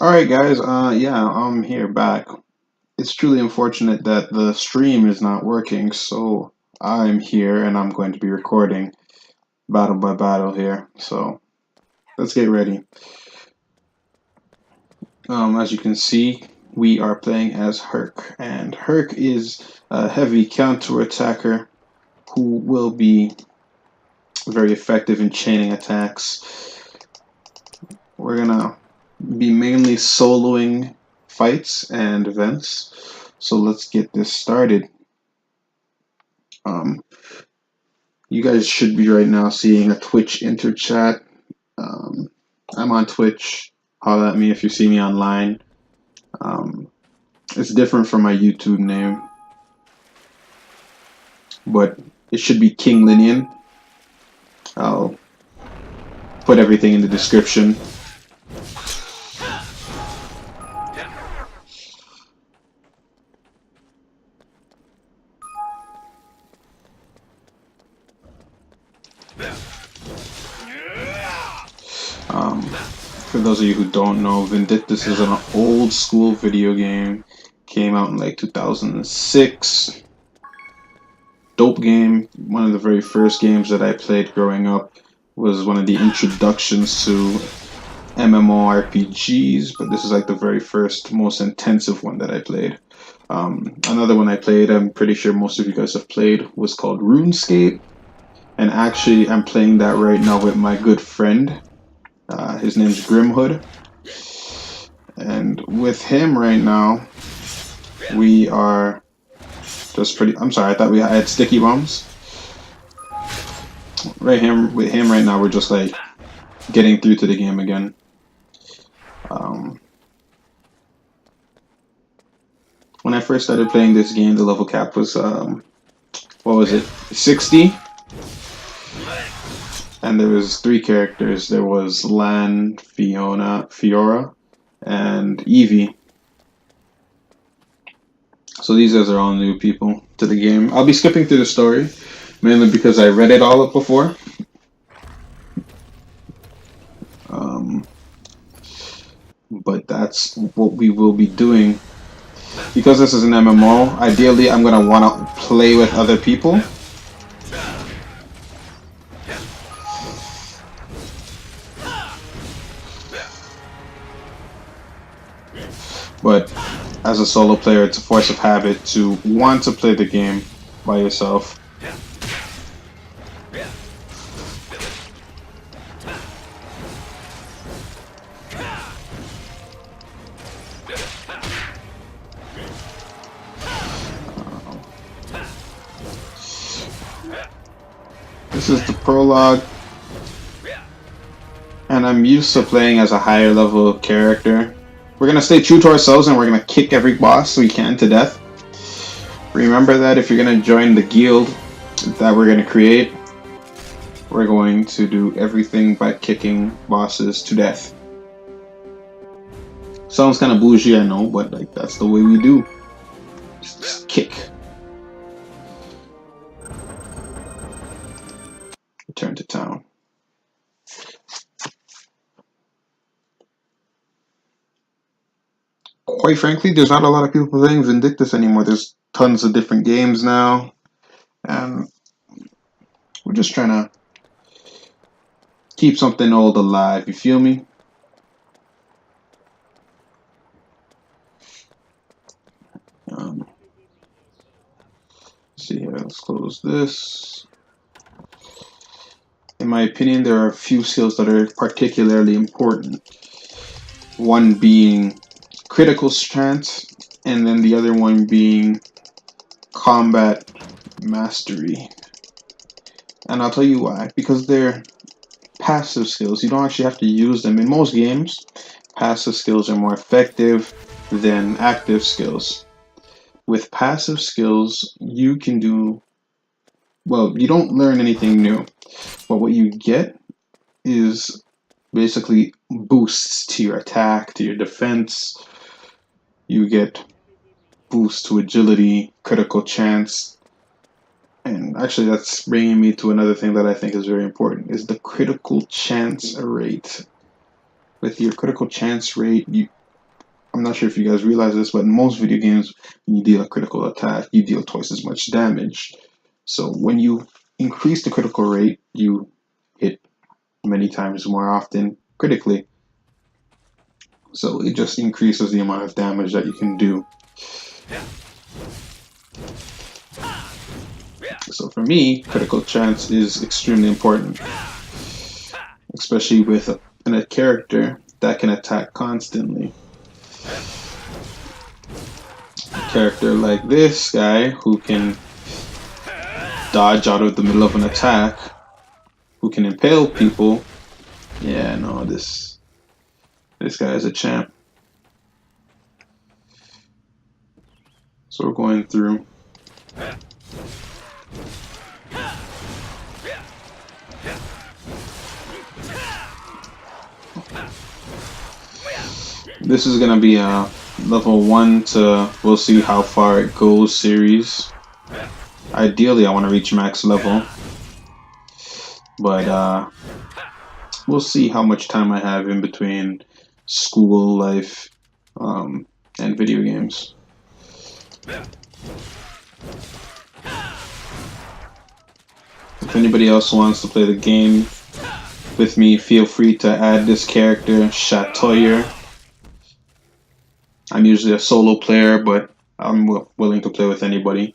Alright guys, yeah, I'm here back. It's truly unfortunate that the stream is not working, so I'm here and I'm going to be recording battle by battle here. So let's get ready. As you can see, we are playing as Herc, and Herc is a heavy counter-attacker who will be very effective in chaining attacks. We're gonna be mainly soloing fights and events. So let's get this started. Um, you guys should be right now seeing a Twitch interchat. I'm on Twitch. Holler at me if you see me online. It's different from my YouTube name, but it should be King Linion. I'll put everything in the description. For those of you who don't know, Vindictus is an old school video game. Came out in like 2006. Dope game. One of the very first games that I played growing up. Was one of the introductions to MMORPGs, but this is like the very first, most intensive one that I played. Another one I played, I'm pretty sure most of you guys have played, was called RuneScape. And actually, I'm playing that right now with my good friend. His name's Grimhood. And with him right now, we are just pretty... I'm sorry, I thought we had sticky bombs. With him right now, we're just like getting through to the game again. When I first started playing this game, the level cap was, what was it, 60? And there was 3 characters. There was Lan, Fiora, and Eevee. So these guys are all new people to the game. I'll be skipping through the story, mainly because I read it all up before. But that's what we will be doing. Because this is an MMO, ideally I'm going to want to play with other people. But as a solo player, it's a force of habit to want to play the game by yourself. This is the prologue, and I'm used to playing as a higher level character. We're going to stay true to ourselves and we're going to kick every boss we can to death. Remember that if you're going to join the guild that we're going to create, we're going to do everything by kicking bosses to death. Sounds kind of bougie, I know, but like that's the way we do. Just kick. Return to town. Quite frankly, there's not a lot of people playing Vindictus anymore. There's tons of different games now, and we're just trying to keep something old alive, you feel me? Let's see here, let's close this. In my opinion, there are a few skills that are particularly important. One being critical stance, and then the other one being combat mastery. And I'll tell you why. Because they're passive skills. You don't actually have to use them. In most games, passive skills are more effective than active skills. With passive skills, you can do... Well, you don't learn anything new. But what you get is basically boosts to your attack, to your defense. You get boosts to agility, critical chance. And actually that's bringing me to another thing that I think is very important, is the critical chance rate. With your critical chance rate, I'm not sure if you guys realize this, but in most video games, when you deal a critical attack, you deal twice as much damage. So when you increase the critical rate, you hit many times more often critically. So it just increases the amount of damage that you can do. So for me, critical chance is extremely important, especially with a character that can attack constantly. A character like this guy who can dodge out of the middle of an attack, who can impale people. Yeah, no, this guy is a champ. So we're going through. This is gonna be a level 1 to we'll see how far it goes series. Ideally, I want to reach max level, but we'll see how much time I have in between school life and video games. If anybody else wants to play the game with me, feel free to add this character, Chatoyer. I'm usually a solo player, but I'm willing to play with anybody,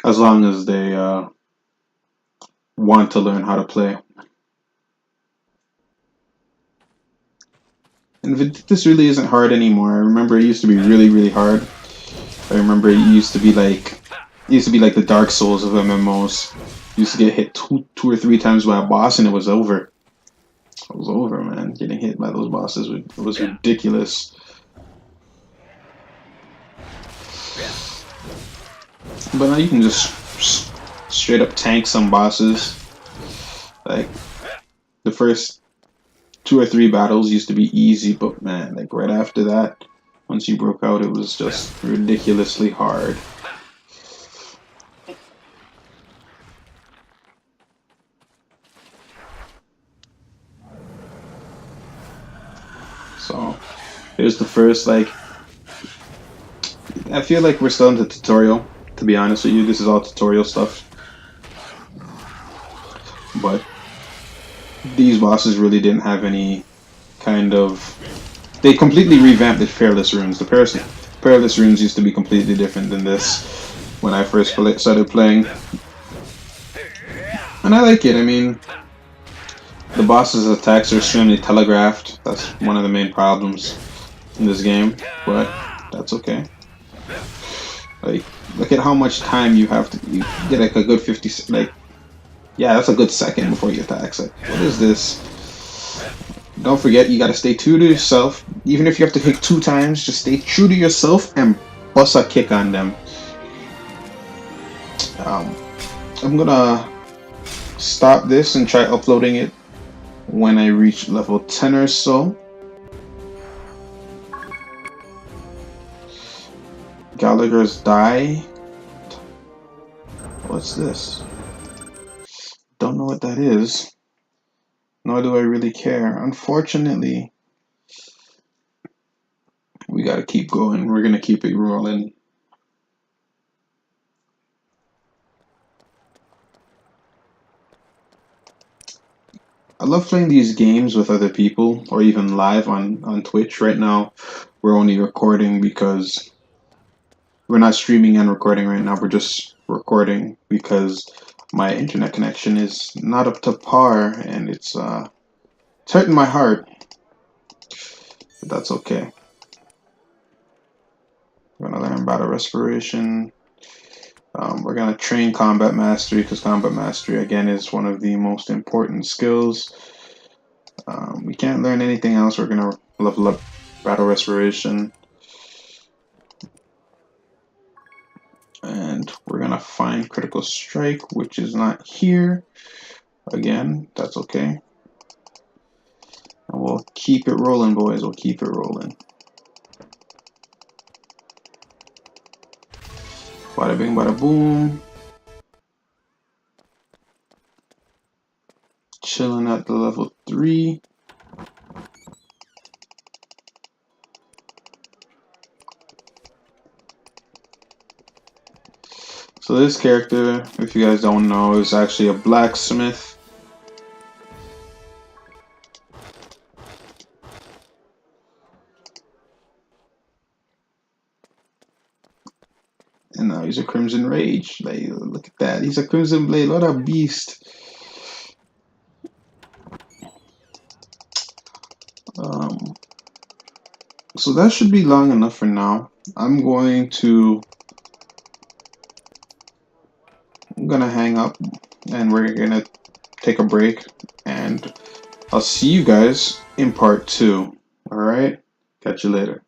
as long as they want to learn how to play. And Vindictus really isn't hard anymore. I remember it used to be really, really hard. I remember it used to be like the Dark Souls of MMOs. You used to get hit two or three times by a boss and it was over. It was over, man. Getting hit by those bosses was ridiculous. But now you can just straight up tank some bosses. Like the first 2 or 3 battles used to be easy, but man, like right after that, once you broke out, it was just ridiculously hard. So here's the first, like, I feel like we're still in the tutorial, to be honest with you. This is all tutorial stuff. But these bosses really didn't have any kind of... They completely revamped the Perilous Runes. The Perilous Runes used to be completely different than this when I first started playing. And I like it. I mean, the boss's attacks are extremely telegraphed. That's one of the main problems in this game, but that's okay. Like, look at how much time you have to... You get like a good 50... Like, yeah, that's a good second before he attacks. Like, what is this? Don't forget, you gotta stay true to yourself. Even if you have to hit 2 times, just stay true to yourself and bust a kick on them. I'm gonna stop this and try uploading it when I reach level 10 or so. Gallagher's Die. What's this? Don't know what that is. Nor do I really care. Unfortunately, we gotta keep going. We're gonna keep it rolling. I love playing these games with other people, or even live on Twitch. Right now, we're only recording because we're not streaming and recording right now. We're just recording because my internet connection is not up to par, and it's hurting my heart. But that's okay. We're gonna learn Battle Respiration. We're gonna train Combat Mastery, because Combat Mastery again is one of the most important skills. We can't learn anything else. We're gonna level up Battle Respiration. And we're gonna find Critical Strike, which is not here. Again, that's okay. And we'll keep it rolling, boys. We'll keep it rolling. Bada bing, bada boom. Chilling at the level 3. So this character, if you guys don't know, is actually a blacksmith. And now he's a Crimson Rage. Like, look at that. He's a Crimson Blade. What a beast. So that should be long enough for now. I'm gonna hang up and we're gonna take a break, and I'll see you guys in part 2. Alright? Catch you later.